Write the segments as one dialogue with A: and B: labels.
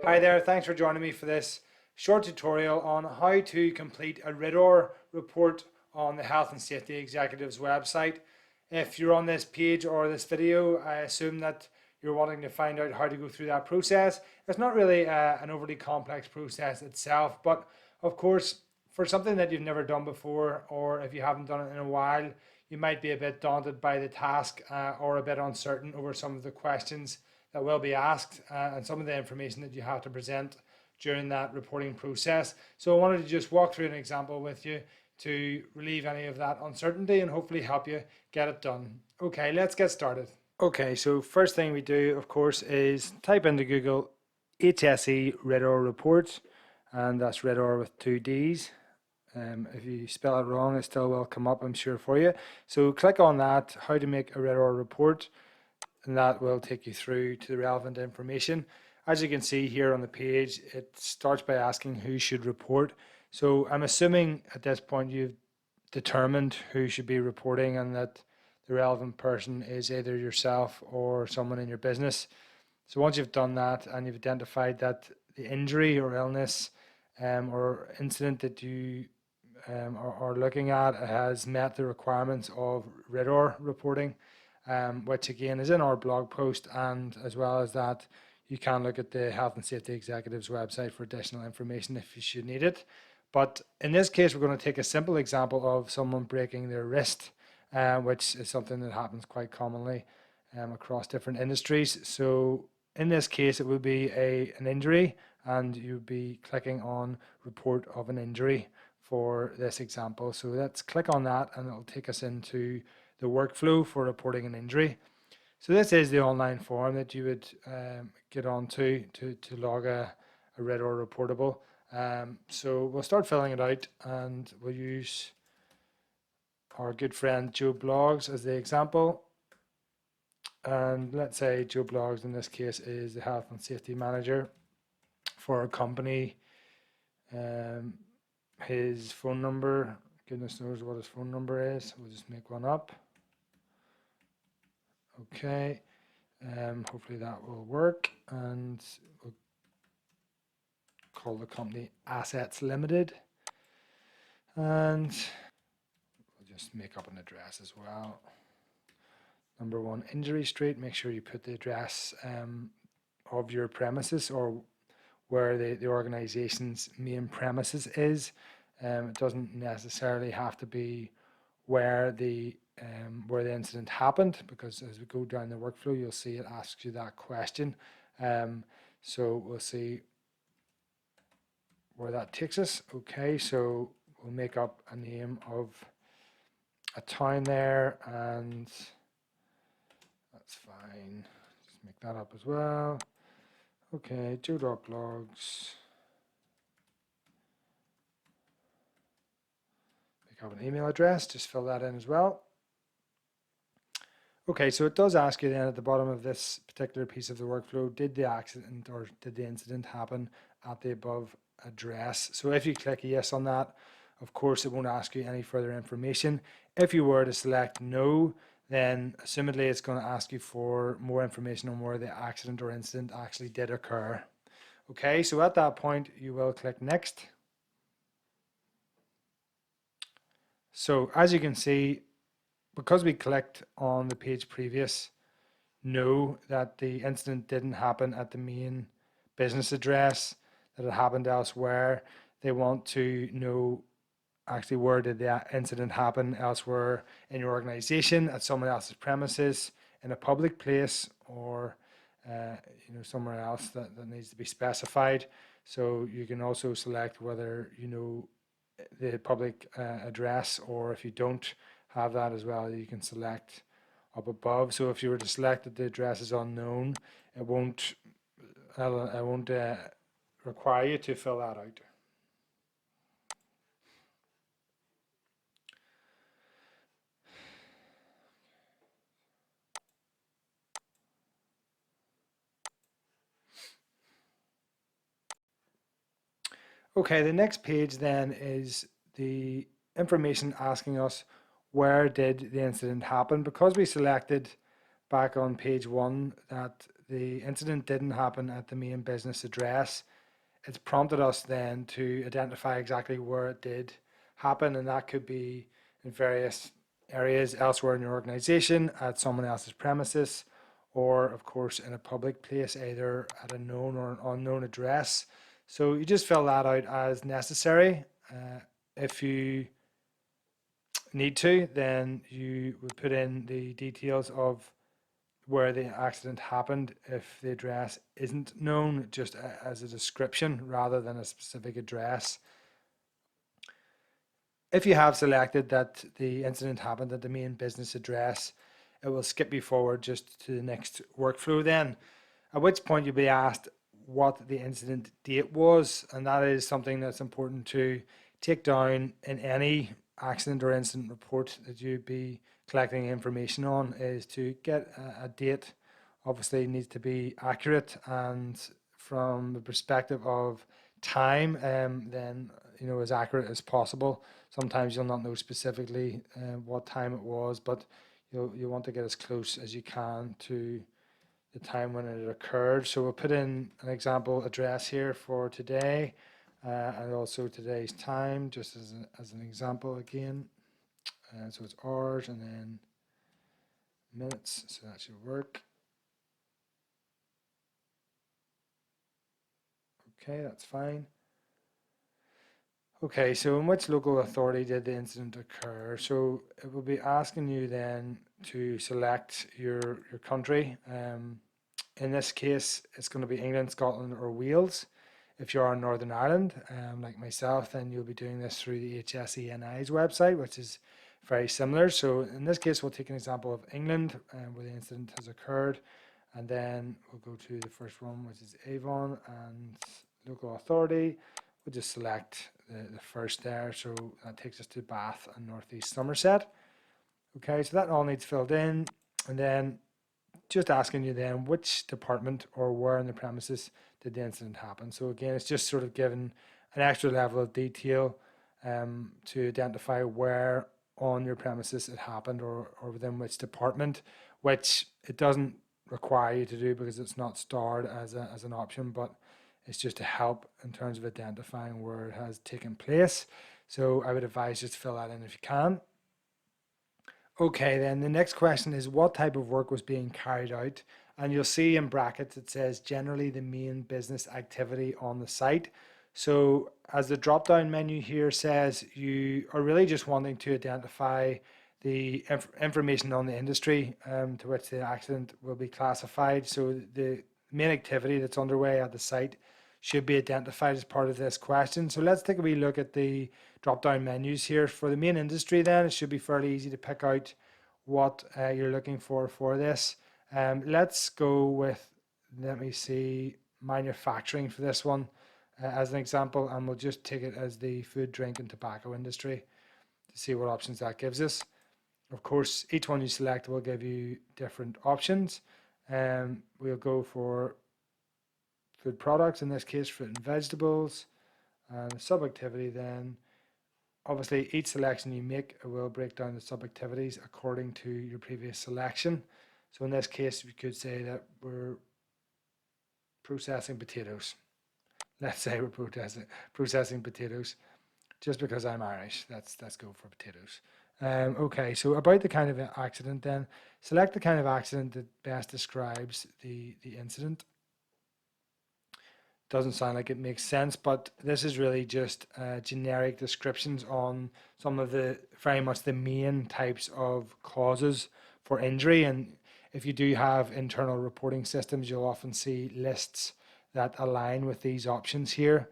A: Hi there, thanks for joining me for this short tutorial on how to complete a RIDDOR report on the Health and Safety Executive's website. If you're on this page or this video, I assume that you're wanting to find out how to go through that process. It's not really an overly complex process itself, but of course, for something that you've never done before, or if you haven't done it in a while, you might be a bit daunted by the task or a bit uncertain over some of the questions that will be asked and some of the information that you have to present during that reporting process. So I wanted to just walk through an example with you to relieve any of that uncertainty and hopefully help you get it done. Okay, let's get started. Okay, so first thing we do, of course, is type into Google HSE RIDDOR report, and that's RIDDOR with 2 Ds. If you spell it wrong, it still will come up, I'm sure, for you. So click on that, how to make a RIDDOR report, and that will take you through to the relevant information. As you can see here on the page, it starts by asking who should report. So I'm assuming at this point you've determined who should be reporting and that the relevant person is either yourself or someone in your business. So once you've done that and you've identified that the injury or illness or incident that you are looking at has met the requirements of RIDDOR reporting, which again is in our blog post, and as well as that you can look at the Health and Safety Executive's website for additional information if you should need it. But in this case, we're going to take a simple example of someone breaking their wrist, which is something that happens quite commonly across different industries. So in this case, it would be an injury, and you'd be clicking on report of an injury for this example. So let's click on that and it'll take us into the workflow for reporting an injury. So this is the online form that you would get onto to log a RIDDOR reportable. So we'll start filling it out and we'll use our good friend Joe Blogs as the example. And let's say Joe Blogs in this case is the health and safety manager for a company. His phone number, goodness knows what his phone number is. We'll just make one up. Okay, hopefully that will work, and we'll call the company Assets Limited, and we'll just make up an address as well. Number 1 Injury Street. Make sure you put the address of your premises or where the organization's main premises is. It doesn't necessarily have to be where the incident happened, because as we go down the workflow, you'll see it asks you that question. So we'll see where that takes us. Okay, so we'll make up a name of a town there, and that's fine. Just make that up as well. Okay, Joe.blogs. Make up an email address, just fill that in as well. Okay, so it does ask you then at the bottom of this particular piece of the workflow, did the accident or did the incident happen at the above address? So if you click yes on that, of course it won't ask you any further information. If you were to select no, then assumedly it's going to ask you for more information on where the accident or incident actually did occur. Okay, so at that point you will click next. So as you can see, because we clicked on the page previous no that the incident didn't happen at the main business address, that it happened elsewhere, they want to know actually where did the incident happen elsewhere in your organization, at someone else's premises, in a public place, or somewhere else that needs to be specified. So you can also select whether you know the public address, or if you don't have that as well, you can select up above. So if you were to select that the address is unknown, it won't require you to fill that out. Okay, the next page then is the information asking us where did the incident happen. Because we selected back on page 1 that the incident didn't happen at the main business address, it's prompted us then to identify exactly where it did happen, and that could be in various areas elsewhere in your organization, at someone else's premises, or of course in a public place, either at a known or an unknown address. So you just fill that out as necessary. If you need to, then you would put in the details of where the accident happened if the address isn't known, just as a description rather than a specific address. If you have selected that the incident happened at the main business address, it will skip you forward just to the next workflow then, at which point you'll be asked what the incident date was, and that is something that's important to take down in any accident or incident report that you'd be collecting information on, is to get a date. Obviously it needs to be accurate, and from the perspective of time, then as accurate as possible. Sometimes you'll not know specifically what time it was, but you want to get as close as you can to the time when it occurred. So we'll put in an example address here for today, and also today's time, just as an example again. So it's hours and then minutes, so that should work. Okay, that's fine. Okay, so in which local authority did the incident occur? So it will be asking you then to select your country. In this case, it's going to be England, Scotland, or Wales. If you're in Northern Ireland, like myself, then you'll be doing this through the HSENI's website, which is very similar. So in this case, we'll take an example of England, where the incident has occurred, and then we'll go to the first one, which is Avon, and local authority. We'll just select the first there, so that takes us to Bath and Northeast Somerset. Okay, so that all needs filled in, and then just asking you then which department or where in the premises did the incident happen. So again, it's just sort of given an extra level of detail to identify where on your premises it happened, or within which department, which it doesn't require you to do because it's not starred as an option, but it's just to help in terms of identifying where it has taken place. So I would advise just fill that in if you can. Okay, then the next question is what type of work was being carried out? And you'll see in brackets it says generally the main business activity on the site. So as the drop down menu here says, you are really just wanting to identify the information on the industry to which the accident will be classified. So the main activity that's underway at the site should be identified as part of this question. So let's take a wee look at the drop down menus here. For the main industry then, it should be fairly easy to pick out what you're looking for this. Let's go with, let me see, manufacturing for this one as an example, and we'll just take it as the food, drink and tobacco industry to see what options that gives us. Of course, each one you select will give you different options. We'll go for food products, in this case fruit and vegetables, and the sub-activity then, obviously each selection you make will break down the sub-activities according to your previous selection. So in this case we could say that we're processing potatoes. Let's say we're processing potatoes, just because I'm Irish, let's go for potatoes. Okay, so about the kind of accident then, select the kind of accident that best describes the incident. Doesn't sound like it makes sense, but this is really just generic descriptions on some of the very much the main types of causes for injury. And if you do have internal reporting systems, you'll often see lists that align with these options here.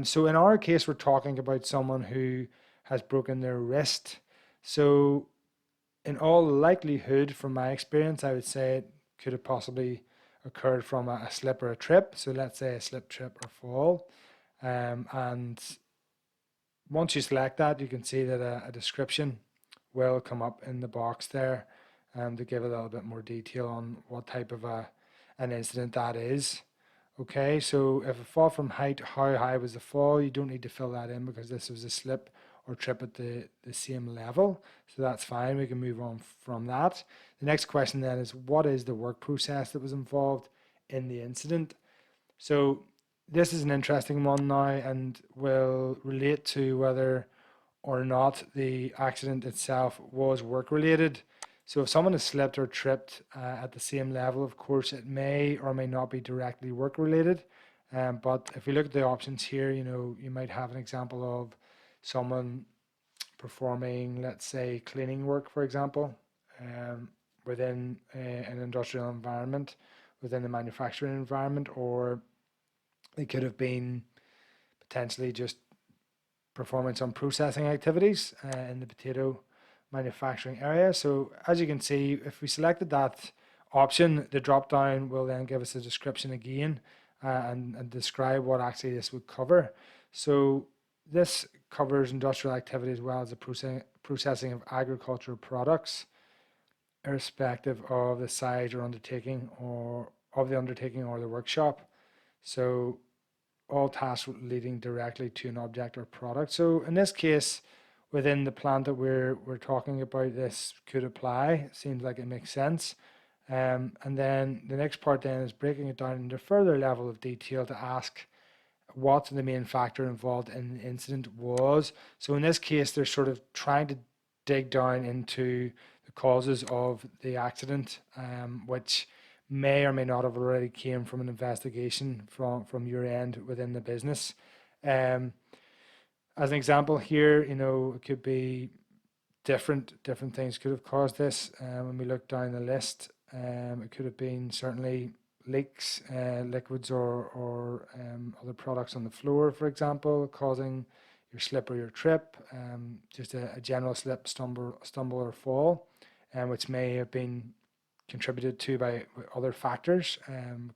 A: So in our case, we're talking about someone who has broken their wrist. So in all likelihood, from my experience, I would say it could have possibly occurred from a slip or a trip. So let's say a slip, trip or fall. And once you select that, you can see that a description will come up in the box there to give a little bit more detail on what type of an incident that is. Okay, so if a fall from height, how high was the fall? You don't need to fill that in because this was a slip or trip at the same level. So that's fine, we can move on from that. The next question then is, what is the work process that was involved in the incident? So this is an interesting one now and will relate to whether or not the accident itself was work related. So if someone has slipped or tripped at the same level, of course, it may or may not be directly work related. But if we look at the options here, you might have an example of someone performing, let's say, cleaning work, for example, within an industrial environment, within the manufacturing environment, or they could have been potentially just performing some processing activities in the potato manufacturing area. So as you can see, if we selected that option, the drop down will then give us a description again and describe what actually this would cover. So this covers industrial activity as well as the processing of agricultural products, irrespective of the size or undertaking or of the undertaking or the workshop. So all tasks leading directly to an object or product. So in this case, within the plant that we're talking about, this could apply. It seems like it makes sense. And then the next part then is breaking it down into further level of detail to ask what the main factor involved in the incident was. So in this case, they're sort of trying to dig down into the causes of the accident, which may or may not have already came from an investigation from your end within the business. As an example here, it could be different things could have caused this. When we look down the list, it could have been certainly leaks, liquids or other products on the floor, for example, causing your slip or your trip, just a general slip, stumble or fall, which may have been contributed to by other factors,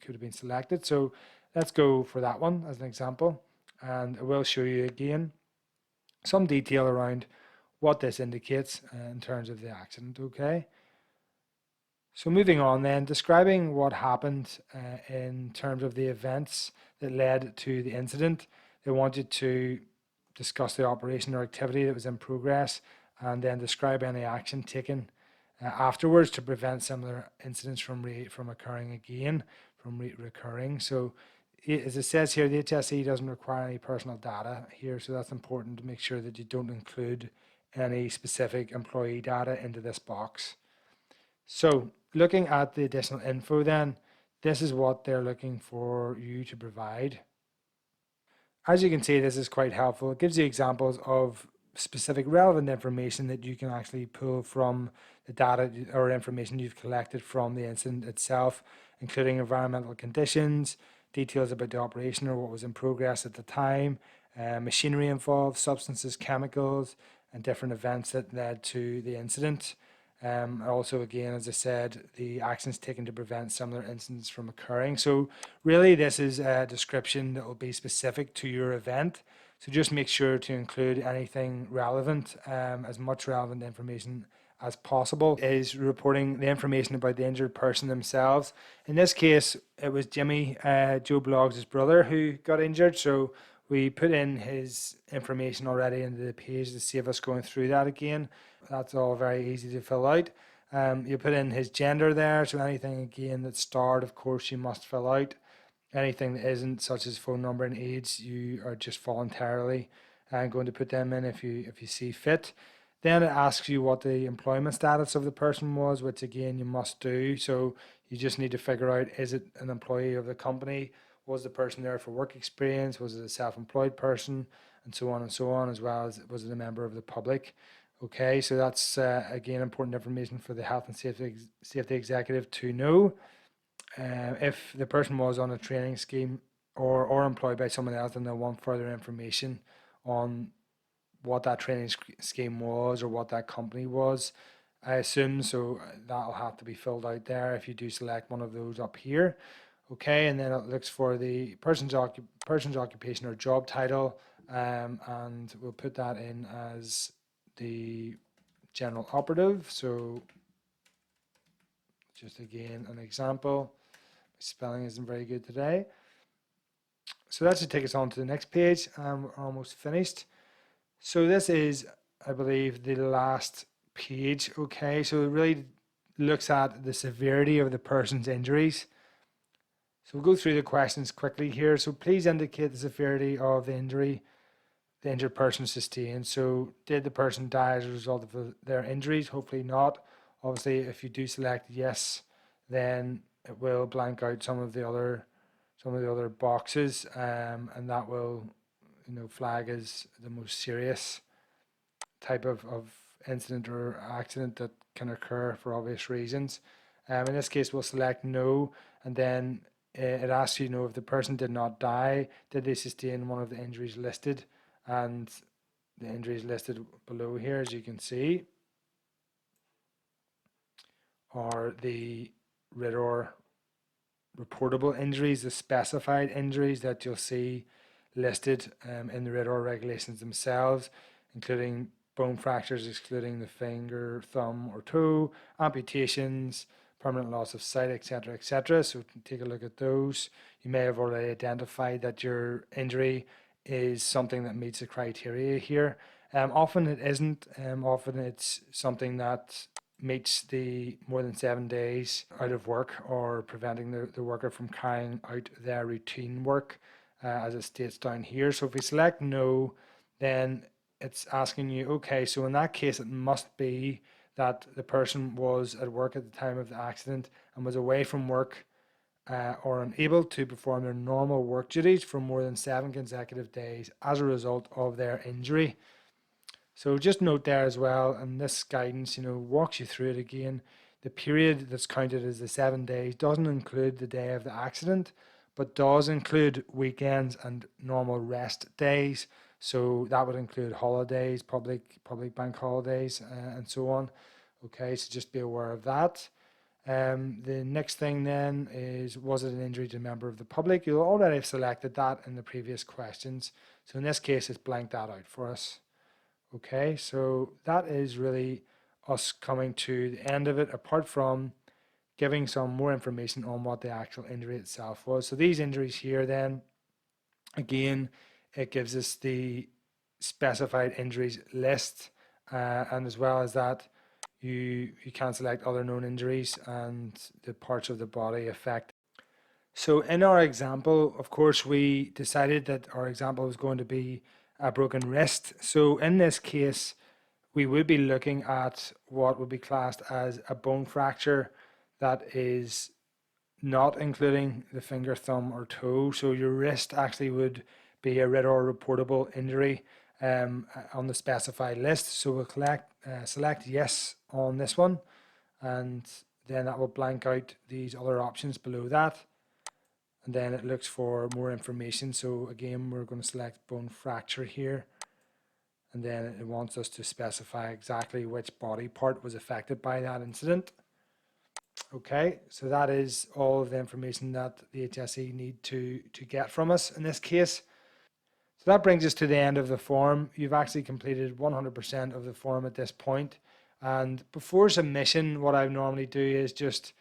A: could have been selected. So let's go for that one as an example, and I will show you again some detail around what this indicates in terms of the accident. Okay, so moving on then, describing what happened in terms of the events that led to the incident. They wanted to discuss the operation or activity that was in progress and then describe any action taken afterwards to prevent similar incidents from occurring again, from recurring. So as it says here, the HSE doesn't require any personal data here, so that's important to make sure that you don't include any specific employee data into this box. So looking at the additional info then, this is what they're looking for you to provide. As you can see, this is quite helpful. It gives you examples of specific relevant information that you can actually pull from the data or information you've collected from the incident itself, including environmental conditions, details about the operation or what was in progress at the time, machinery involved, substances, chemicals, and different events that led to the incident. Also, again, as I said, the actions taken to prevent similar incidents from occurring. So really, this is a description that will be specific to your event. So just make sure to include anything relevant, as much relevant information as possible. Is reporting the information about the injured person themselves. In this case, it was Jimmy, Joe Bloggs' brother, who got injured. So we put in his information already into the page to save us going through that again. That's all very easy to fill out. You put in his gender there, so anything again that's starred, of course, you must fill out. Anything that isn't, such as phone number and age, you are just voluntarily going to put them in if you see fit. Then it asks you what the employment status of the person was, which again you must do. So you just need to figure out, is it an employee of the company? Was the person there for work experience? Was it a self-employed person? And so on, as well as was it a member of the public? Okay, so that's again important information for the health and safety executive to know. If the person was on a training scheme or employed by someone else, then they'll want further information on what that training scheme was or what that company was, I assume. So that'll have to be filled out there if you do select one of those up here. Okay, and then it looks for the person's occupation or job title, and we'll put that in as the general operative. So just again an example. My spelling isn't very good today. So that should take us on to the next page. We're almost finished. So this is, I believe, the last page. Okay, so it really looks at the severity of the person's injuries. So we'll go through the questions quickly here. So please indicate the severity of the injury the injured person sustained. So did the person die as a result of their injuries? Hopefully not. Obviously, if you do select yes, then it will blank out some of the other boxes, and that will, flag as the most serious type of incident or accident that can occur for obvious reasons. In this case, we'll select no, and then it asks you, if the person did not die, did they sustain one of the injuries listed? And the injuries listed below here, as you can see, are the RIDDOR reportable injuries, the specified injuries that you'll see listed in the RIDDOR regulations themselves, including bone fractures excluding the finger, thumb, or toe, amputations, permanent loss of sight, etc., etc. So take a look at those. You may have already identified that your injury is something that meets the criteria here. Often it isn't. Often it's something that meets the more than 7 days out of work or preventing the worker from carrying out their routine work, as it states down here. So if we select no, then it's asking you, okay, so in that case, it must be that the person was at work at the time of the accident and was away from work or unable to perform their normal work duties for more than 7 consecutive days as a result of their injury. So just note there as well, and this guidance, walks you through it again. The period that's counted as the 7 days doesn't include the day of the accident, but does include weekends and normal rest days. So that would include holidays, public bank holidays, and so on. Okay, so just be aware of that. The next thing then is, was it an injury to a member of the public? You'll already have selected that in the previous questions. So in this case, it's blanked that out for us. Okay, so that is really us coming to the end of it, apart from giving some more information on what the actual injury itself was. So these injuries here then, again, it gives us the specified injuries list, and as well as that, you can select other known injuries and the parts of the body affected. So in our example, of course, we decided that our example was going to be a broken wrist. So in this case, we would be looking at what would be classed as a bone fracture that is not including the finger, thumb, or toe. So your wrist actually would be a RIDDOR reportable injury on the specified list. So we'll select yes on this one, and then that will blank out these other options below that. And then it looks for more information. So again, we're going to select bone fracture here. And then it wants us to specify exactly which body part was affected by that incident. Okay, so that is all of the information that the HSE need to get from us in this case. So that brings us to the end of the form. You've actually completed 100% of the form at this point. And before submission, what I normally do is just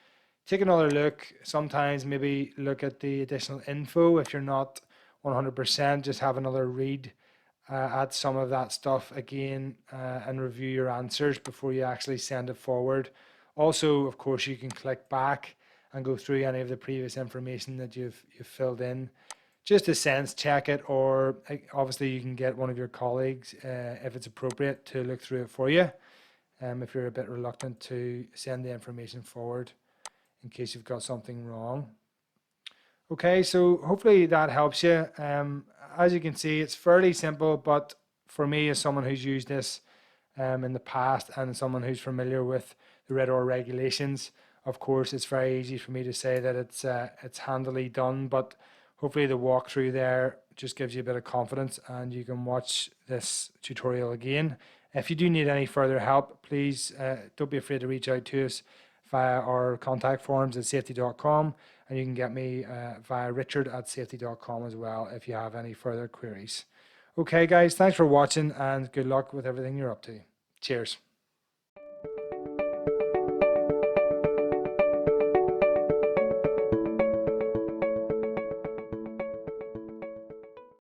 A: take another look. Sometimes maybe look at the additional info. If you're not 100%, just have another read at some of that stuff again and review your answers before you actually send it forward. Also, of course, you can click back and go through any of the previous information that you've filled in, just to sense check it, or obviously you can get one of your colleagues, if it's appropriate, to look through it for you, if you're a bit reluctant to send the information forward in case you've got something wrong. Okay, so hopefully that helps you. As you can see, it's fairly simple, but for me, as someone who's used this in the past and someone who's familiar with the RIDDOR regulations, of course, it's very easy for me to say that it's handily done, but hopefully the walkthrough there just gives you a bit of confidence and you can watch this tutorial again. If you do need any further help, please don't be afraid to reach out to us via our contact forms at safety.com, and you can get me via richard@safety.com as well if you have any further queries. Okay guys, thanks for watching and good luck with everything you're up to. Cheers.